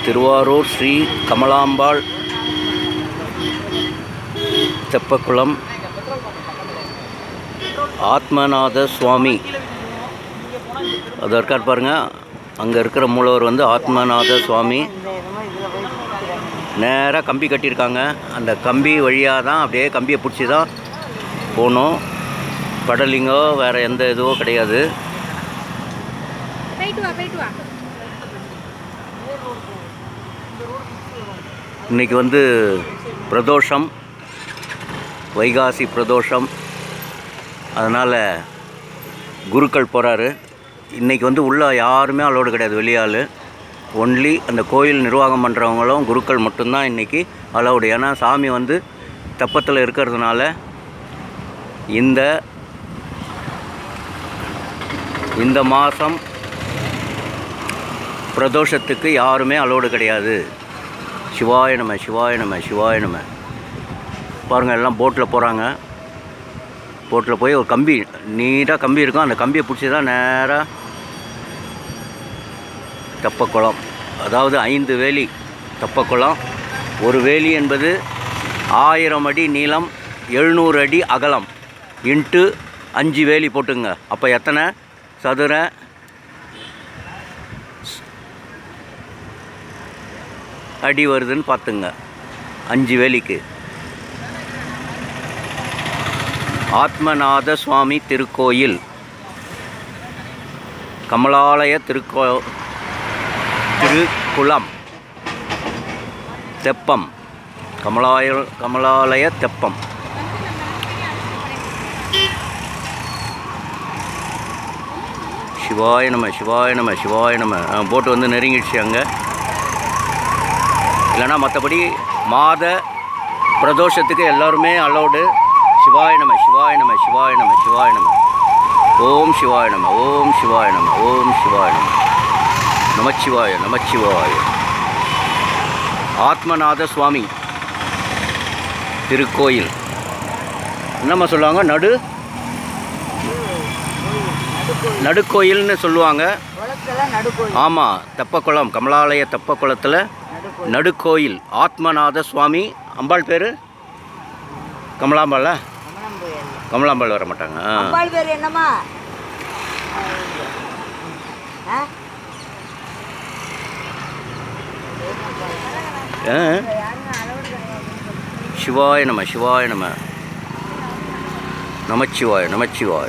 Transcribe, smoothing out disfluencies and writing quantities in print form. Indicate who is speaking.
Speaker 1: திருவாரூர் ஸ்ரீ கமலாம்பாள் தெப்பக்குளம் ஆத்மநாத சுவாமி அது இருக்கார் பாருங்கள். அங்கே இருக்கிற மூலவர் வந்து ஆத்மநாத சுவாமி. நேராக கம்பி கட்டியிருக்காங்க. அந்த கம்பி வழியாக தான் அப்படியே கம்பியை பிடிச்சி தான் போகணும். கடலிங்கோ வேறு எந்த இதுவோ கிடையாது. இன்றைக்கி வந்து பிரதோஷம், வைகாசி பிரதோஷம். அதனால் குருக்கள் போகிறாரு. இன்றைக்கி வந்து உள்ளே யாருமே அலோடு கிடையாது, வெளியாள். ஒன்லி அந்த கோயில் நிர்வாகம் பண்ணுறவங்களும் குருக்கள் மட்டும்தான் இன்றைக்கி அலோடு. ஏன்னா சாமி வந்து தெப்பத்தில் இருக்கிறதுனால இந்த மாதம் பிரதோஷத்துக்கு யாருமே அலோடு கிடையாது. சிவாய நம, சிவாய நம, சிவாய நம. பாருங்கள், எல்லாம் போட்டில் போகிறாங்க. போட்டில் போய் ஒரு கம்பி, நீட்டாக கம்பி இருக்கும். அந்த கம்பியை பிடிச்சி தான் நேராக தெப்பக்குளம். அதாவது 5 வேலி தெப்பக்குளம். ஒரு வேலி என்பது 1000 அடி நீளம், 700 அடி அகலம், இன்ட்டு 5 வேலி போட்டுங்க. அப்போ எத்தனை சதுர அடி வருதுன்னு பார்த்துங்க. 5 வேலிக்கு. ஆத்மநாத சுவாமி திருக்கோயில், கமலாலய திருக்குளம் தெப்பம், கமலாலய தெப்பம். சிவாய நம, சிவாய நம, சிவாய நம. போட்டு வந்து நெருங்கிடுச்சு அங்கே. இல்லைனா மற்றபடி மாத பிரதோஷத்துக்கு எல்லோருமே அலோடு. சிவாய நம, சிவாய நம, சிவாய நம, சிவாய நம. ஓம் சிவாய நம, ஓம் சிவாய நம, ஓம் சிவாய நம. நமச்சிவாய, நமச்சிவாய. ஆத்மநாத சுவாமி திருக்கோயில். என்னம்மா சொல்லுவாங்க? நடுக்கோயில்னு சொல்லுவாங்க. ஆமாம், தெப்பக்குளம், கமலாலய தெப்பக்குளத்தில் நடுக்கோயில். ஆத்மநாத சுவாமி. அம்பாள் பேர் கமலாம்பாளா? கமலாம்பாள் வர மாட்டாங்க. சிவாய நம, சிவாய நம, நமச்சிவாய, நமச்சிவாய.